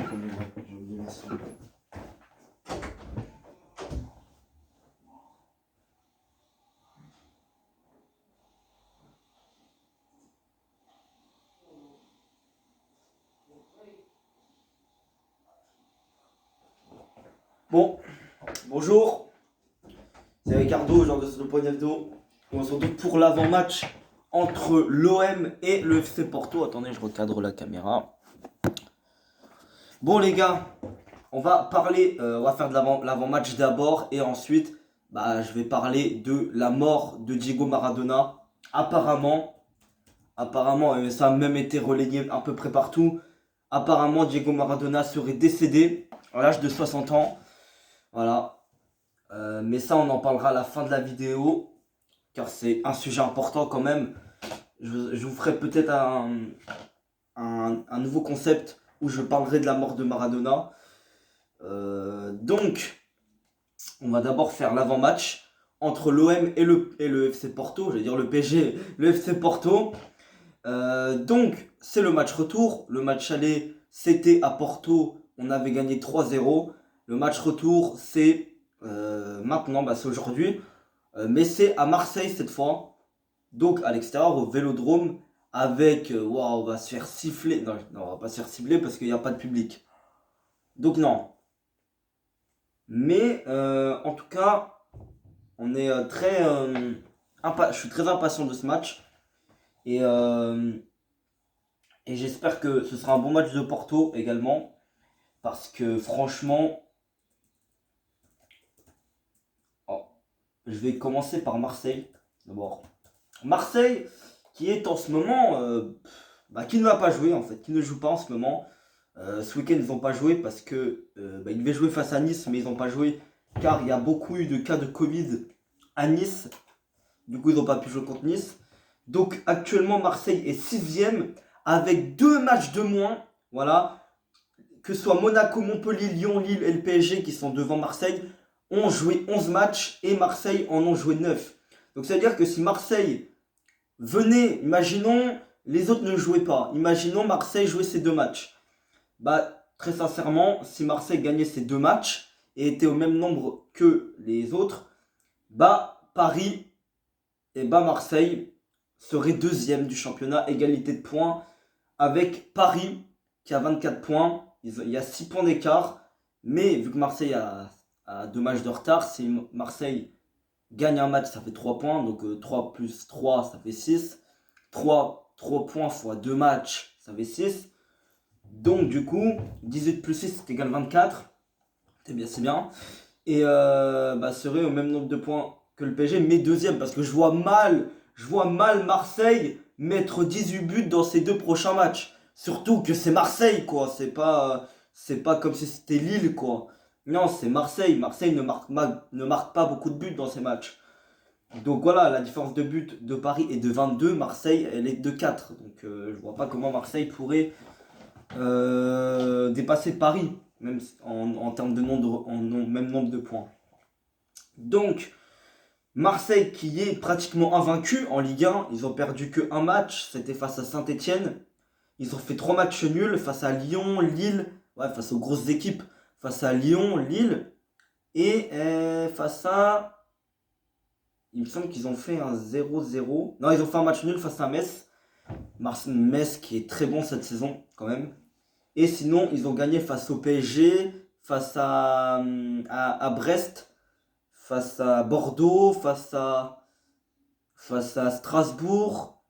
Bon, bonjour, c'est Ricardo, genre de ce point d'hebdo. On se retrouve pour l'avant-match entre l'OM et le FC Porto. Attendez, je recadre la caméra. Bon les gars, on va faire de l'avant-match d'abord et ensuite, je vais parler de la mort de Diego Maradona. Apparemment, ça a même été relayé à peu près partout. Apparemment, Diego Maradona serait décédé à l'âge de 60 ans. Voilà. Mais ça, on en parlera à la fin de la vidéo, car c'est un sujet important quand même. Je vous ferai peut-être un nouveau concept où je parlerai de la mort de Maradona. Donc, on va d'abord faire l'avant-match entre l'OM et le FC Porto. Je vais dire le PSG, le FC Porto. Donc, c'est le match retour. Le match aller, c'était à Porto. On avait gagné 3-0. Le match retour, c'est maintenant, c'est aujourd'hui. Mais c'est à Marseille cette fois. Donc, à l'extérieur, au Vélodrome. Avec, on va se faire siffler. Non, on va pas se faire siffler parce qu'il n'y a pas de public. Donc, non. Mais, en tout cas, on est je suis très impatient de ce match. Et j'espère que ce sera un bon match de Porto également. Parce que franchement, je vais commencer par Marseille d'abord. Marseille qui est en ce moment, qui ne va pas jouer en fait, qui ne joue pas en ce moment. Ce week-end ils n'ont pas joué parce que ils devaient jouer face à Nice, mais ils n'ont pas joué car il y a beaucoup eu de cas de Covid à Nice. Du coup ils n'ont pas pu jouer contre Nice. Donc actuellement Marseille est 6ème avec 2 matchs de moins. Voilà. Que ce soit Monaco, Montpellier, Lyon, Lille et le PSG qui sont devant Marseille ont joué 11 matchs et Marseille en ont joué 9. Donc ça veut dire que si Marseille venait, imaginons les autres ne jouaient pas, imaginons Marseille jouait ces 2 matchs. Très sincèrement, si Marseille gagnait ces 2 matchs et était au même nombre que les autres, Paris et Marseille serait 2ème du championnat, égalité de points avec Paris qui a 24 points. Il y a 6 points d'écart, mais vu que Marseille a 2 matchs de retard, si Marseille gagne un match, ça fait 3 points, donc 3 plus 3, ça fait 6. 3 points fois 2 matchs, ça fait 6. Donc du coup, 18 plus 6, c'est égal 24. C'est bien. Et serait au même nombre de points que le PSG, mais 2ème, parce que je vois mal Marseille mettre 18 buts dans ces 2 prochains matchs. Surtout que c'est Marseille, quoi. C'est pas comme si c'était Lille, quoi. Non, c'est Marseille. Marseille ne marque pas beaucoup de buts dans ces matchs. Donc voilà, la différence de but de Paris est de 22. Marseille, elle est de 4. Donc je vois pas comment Marseille pourrait dépasser Paris, même en termes de même nombre de points. Donc, Marseille qui est pratiquement invaincu en Ligue 1. Ils ont perdu que 1 match. C'était face à Saint-Etienne. Ils ont fait 3 matchs nuls face à Lyon, Lille, face aux grosses équipes, face à Lyon, Lille, et face à... Il me semble qu'ils ont fait un 0-0. Non, ils ont fait un match nul face à Metz. Metz qui est très bon cette saison, quand même. Et sinon, ils ont gagné face au PSG, face à Brest, face à Bordeaux, face à Strasbourg,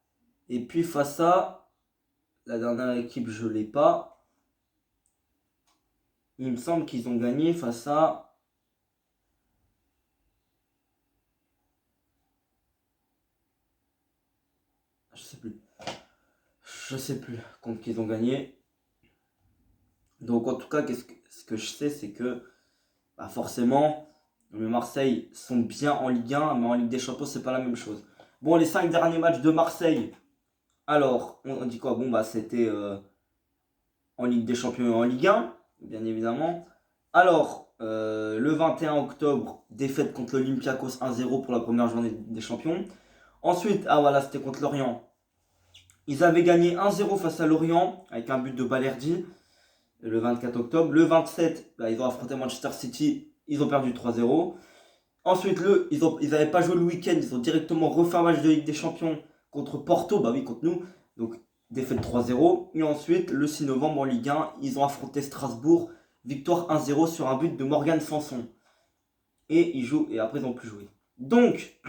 et puis face à... La dernière équipe, je l'ai pas. Il me semble qu'ils ont gagné face à... Je sais plus contre qui ils ont gagné. Donc en tout cas, ce que je sais, c'est que forcément, le Marseille sont bien en Ligue 1, mais en Ligue des Champions, c'est pas la même chose. Bon, les 5 derniers matchs de Marseille. Alors, on dit quoi? C'était en Ligue des Champions et en Ligue 1, bien évidemment. Alors, le 21 octobre, défaite contre l'Olympiakos 1-0 pour la première journée des champions. Ensuite, c'était contre Lorient. Ils avaient gagné 1-0 face à Lorient avec un but de Balerdi. le 24 octobre. Le 27, bah, ils ont affronté Manchester City, ils ont perdu 3-0. Ensuite, ils n'avaient pas joué le week-end, ils ont directement refait un match de Ligue des Champions contre Porto, bah oui, contre nous. Donc, défaite 3-0. Et ensuite, le 6 novembre en Ligue 1, ils ont affronté Strasbourg, victoire 1-0 sur un but de Morgan Sanson. Et ils jouent, et après, ils n'ont plus joué. Donc,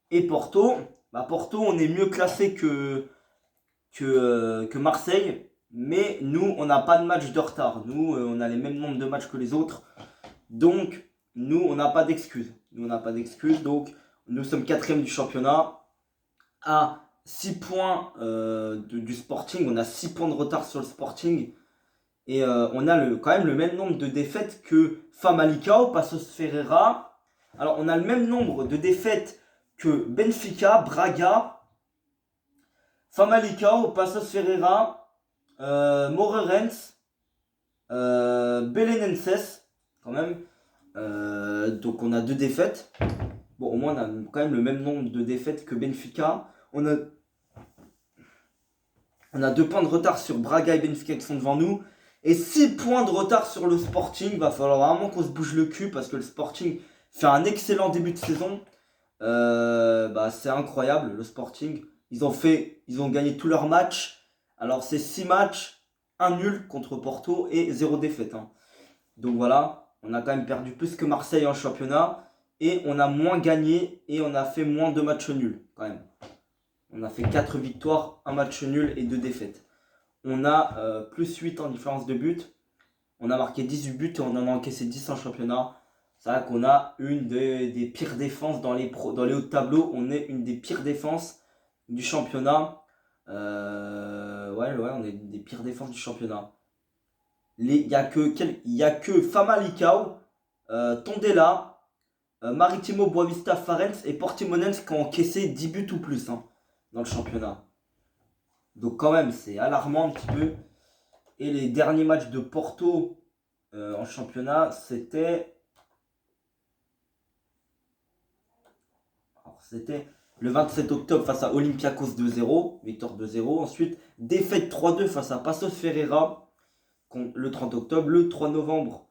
et Porto, bah Porto, on est mieux classé que Marseille. Mais nous, on n'a pas de match de retard. Nous, on a les mêmes nombres de matchs que les autres. Donc, nous, on n'a pas d'excuses. Donc, nous sommes 4e du championnat. À 6 points du Sporting. On a 6 points de retard sur le Sporting. Et on a quand même le même nombre de défaites que Famalicão, Paços Ferreira. Alors, on a le même nombre de défaites que Benfica, Braga, Famalicão, Paços Ferreira, Moreirense, Belenenses, quand même. Donc on a 2 défaites. Bon, au moins on a quand même le même nombre de défaites que Benfica. On a 2 points de retard sur Braga et Benfica qui sont devant nous. Et 6 points de retard sur le Sporting. Va falloir vraiment qu'on se bouge le cul parce que le Sporting fait un excellent début de saison. C'est incroyable, le Sporting. Ils ont gagné tous leurs matchs. Alors c'est 6 matchs, 1 nul contre Porto et 0 défaite. Hein. Donc voilà, on a quand même perdu plus que Marseille en championnat. Et on a moins gagné et on a fait moins de matchs nuls quand même. On a fait 4 victoires, 1 match nul et 2 défaites. On a plus 8 en différence de but. On a marqué 18 buts et on en a encaissé 10 en championnat. C'est vrai qu'on a une des pires défenses dans les hauts de tableau. On est une des pires défenses du championnat. Ouais, on est une des pires défenses du championnat. Il n'y a que Famalicão, Tondela, Maritimo Boavista Farense et Portimonense qui ont encaissé 10 buts ou plus dans le championnat. Donc quand même, c'est alarmant un petit peu. Et les derniers matchs de Porto en championnat, c'était le 27 octobre face à Olympiakos 2-0, victoire 2-0. Ensuite, défaite 3-2 face à Paços Ferreira le 30 octobre. Le 3 novembre,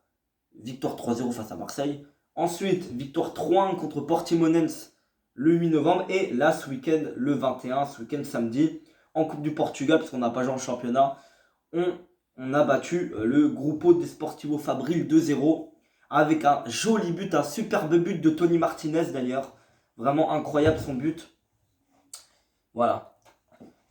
victoire 3-0 face à Marseille. Ensuite, victoire 3-1 contre Portimonense le 8 novembre. Et là, ce week-end, le 21, ce week-end samedi, en Coupe du Portugal, parce qu'on n'a pas joué en championnat, on a battu le Grupo Desportivo Fabril 2-0 avec un joli but, un superbe but de Tony Martinez d'ailleurs. Vraiment incroyable son but. Voilà.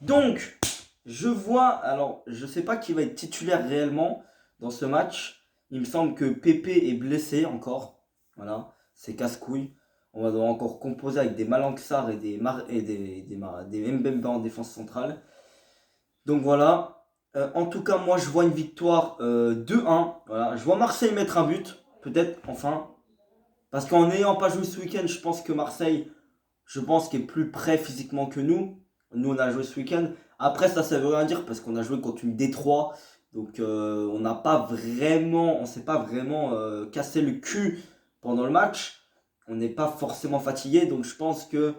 Donc, je vois, alors je sais pas qui va être titulaire réellement dans ce match. Il me semble que Pepe est blessé encore. Voilà, c'est casse-couille. On va devoir encore composer avec des Malanxar et des Mbemba en défense centrale. Donc voilà. En tout cas, moi je vois une victoire 2-1. Voilà. Je vois Marseille mettre un but. Peut-être, enfin. Parce qu'en n'ayant pas joué ce week-end, je pense que Marseille, est plus prêt physiquement que nous. Nous, on a joué ce week-end. Après, ça veut rien dire parce qu'on a joué contre une Détroit. Donc, on s'est pas vraiment cassé le cul pendant le match. On n'est pas forcément fatigué. Donc, je pense que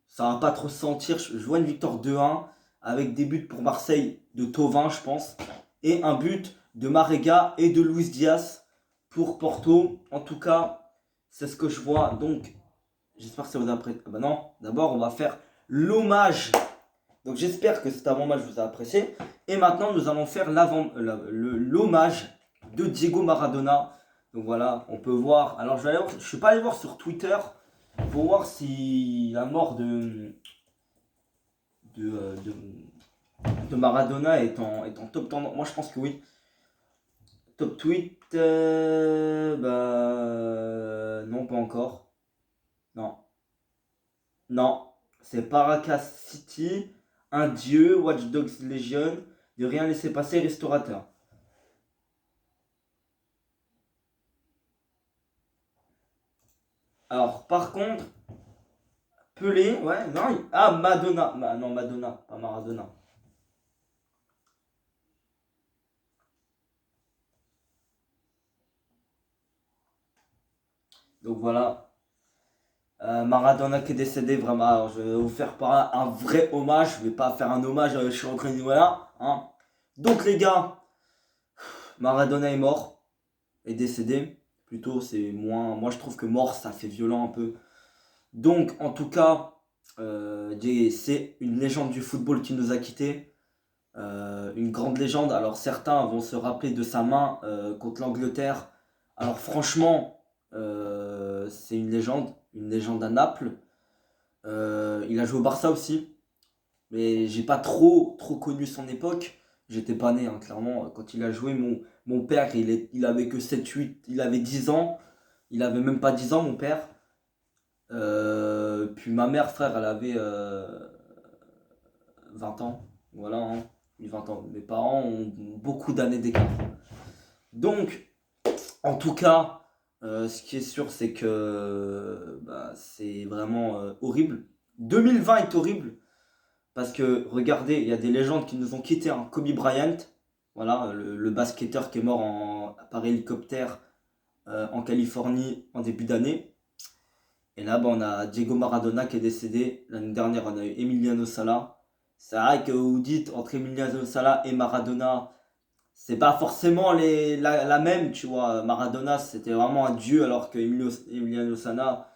ça va pas trop se sentir. Je vois une victoire 2-1 avec des buts pour Marseille de Thauvin, je pense. Et un but de Marega et de Luis Diaz pour Porto. En tout cas, c'est ce que je vois. Donc, j'espère que ça vous a apprécié. Ah bah non, d'abord, on va faire l'hommage. Donc, j'espère que cet avant-match vous a apprécié. Et maintenant, nous allons faire l'hommage de Diego Maradona. Donc voilà, on peut voir. Alors, je ne suis pas allé voir sur Twitter pour voir si la mort de Maradona est en top tendance. Moi, je pense que oui. Top tweet, non, pas encore. Non, c'est Paracas City, un dieu, Watch Dogs Legion, de rien laisser passer, restaurateur. Alors, par contre, Pelé, ouais, non, Madonna, non, Madonna, pas Maradona. Donc voilà, Maradona qui est décédé, vraiment. Alors, je vais vous faire un vrai hommage. Je vais pas faire un hommage, je suis en train de voilà. Hein. Donc les gars, Maradona est mort, est décédé. Plutôt, c'est moins. Moi, je trouve que mort, ça fait violent un peu. Donc, en tout cas, c'est une légende du football qui nous a quittés. Une grande légende. Alors, certains vont se rappeler de sa main contre l'Angleterre. Alors, franchement, c'est une légende à Naples. Il a joué au Barça aussi, mais j'ai pas trop connu son époque. J'étais pas né, hein, clairement. Quand il a joué, mon père, il avait que 7 8 il avait 10 ans. Il avait même pas 10 ans, mon père. Puis ma mère, frère, elle avait 20 ans. Voilà, hein, 20 ans. Mes parents ont beaucoup d'années d'écart. Donc, en tout cas, ce qui est sûr, c'est que bah, c'est vraiment horrible. 2020 est horrible parce que, regardez, il y a des légendes qui nous ont quittés. Hein. Kobe Bryant, voilà, le basketteur qui est mort par hélicoptère en Californie en début d'année. Et là, bah, on a Diego Maradona qui est décédé. L'année dernière, on a eu Emiliano Sala. C'est vrai que vous dites entre Emiliano Sala et Maradona, c'est pas forcément la même, tu vois. Maradona, c'était vraiment un dieu, alors que Emiliano Sala,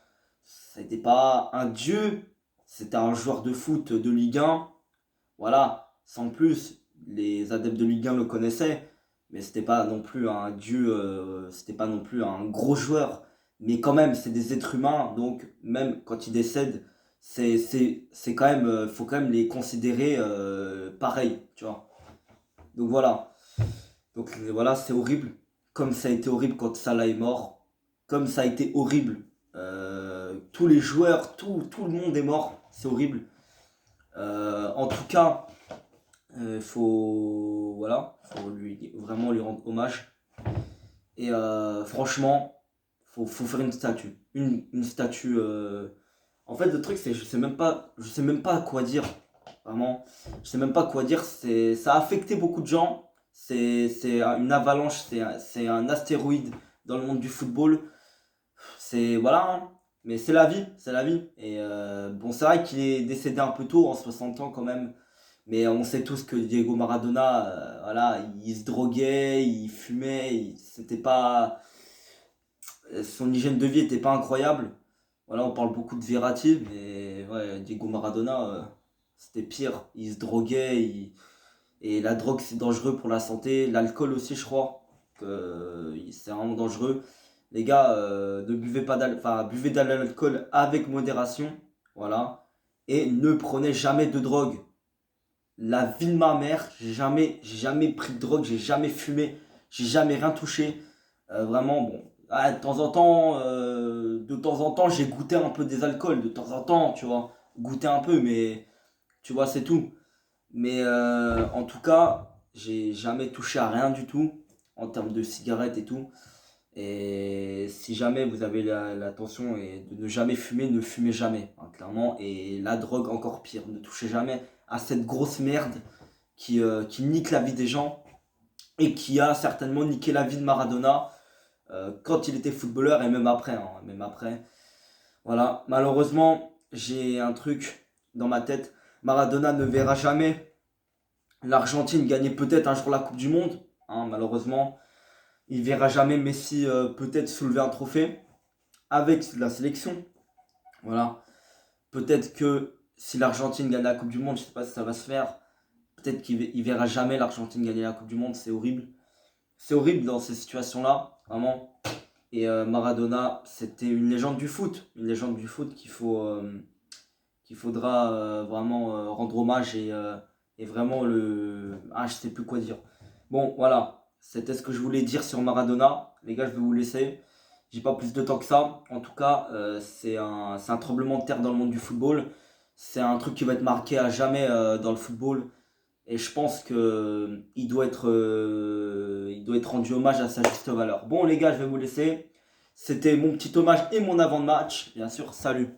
c'était pas un dieu, c'était un joueur de foot de Ligue 1. Voilà, sans plus, les adeptes de Ligue 1 le connaissaient, mais c'était pas non plus un dieu, c'était pas non plus un gros joueur. Mais quand même, c'est des êtres humains, donc même quand ils décèdent, c'est quand même, faut quand même les considérer pareil, tu vois. Donc voilà. Donc voilà, c'est horrible. Comme ça a été horrible quand Salah est mort. Comme ça a été horrible. Tous les joueurs, tout le monde est mort. C'est horrible. En tout cas, faut vraiment lui rendre hommage. Et franchement, faut faire une statue. Une statue. En fait, le truc, c'est je sais même pas quoi dire. Vraiment, je sais même pas quoi dire. Ça a affecté beaucoup de gens. C'est une avalanche, c'est un astéroïde dans le monde du football. C'est voilà, hein. Mais c'est la vie, c'est la vie. Et bon, c'est vrai qu'il est décédé un peu tôt, en 60 ans quand même. Mais on sait tous que Diego Maradona, voilà, il se droguait, il fumait, c'était pas, son hygiène de vie était pas incroyable. Voilà, on parle beaucoup de Verratti, mais ouais, Diego Maradona, c'était pire. Il se droguait, et la drogue c'est dangereux pour la santé. L'alcool aussi, je crois, que c'est vraiment dangereux. Les gars, ne buvez pas enfin, buvez de l'alcool avec modération, voilà. Et ne prenez jamais de drogue. La vie de ma mère, j'ai jamais pris de drogue, j'ai jamais fumé, j'ai jamais rien touché. Vraiment, bon, ah, de temps en temps, j'ai goûté un peu des alcools, de temps en temps, tu vois, goûter un peu, mais tu vois, c'est tout. Mais en tout cas, j'ai jamais touché à rien du tout en termes de cigarettes et tout. Et si jamais vous avez l'intention de ne jamais fumer, ne fumez jamais, hein, clairement. Et la drogue encore pire, ne touchez jamais à cette grosse merde qui nique la vie des gens et qui a certainement niqué la vie de Maradona quand il était footballeur et même après, hein, même après. Voilà, malheureusement, j'ai un truc dans ma tête. Maradona ne verra jamais l'Argentine gagner peut-être un jour la Coupe du Monde, hein, malheureusement. Il verra jamais Messi peut-être soulever un trophée avec la sélection. Voilà. Peut-être que si l'Argentine gagne la Coupe du Monde, je sais pas si ça va se faire. Peut-être qu'il verra jamais l'Argentine gagner la Coupe du Monde. C'est horrible. C'est horrible dans ces situations-là, vraiment. Et Maradona, c'était une légende du foot. Une légende du foot qu'il faudra vraiment rendre hommage et vraiment le... Ah, je sais plus quoi dire. Bon, voilà. C'était ce que je voulais dire sur Maradona. Les gars, je vais vous laisser. J'ai pas plus de temps que ça. En tout cas, c'est un tremblement de terre dans le monde du football. C'est un truc qui va être marqué à jamais dans le football. Et je pense que il doit être rendu hommage à sa juste valeur. Bon les gars, je vais vous laisser. C'était mon petit hommage et mon avant de match. Bien sûr, salut.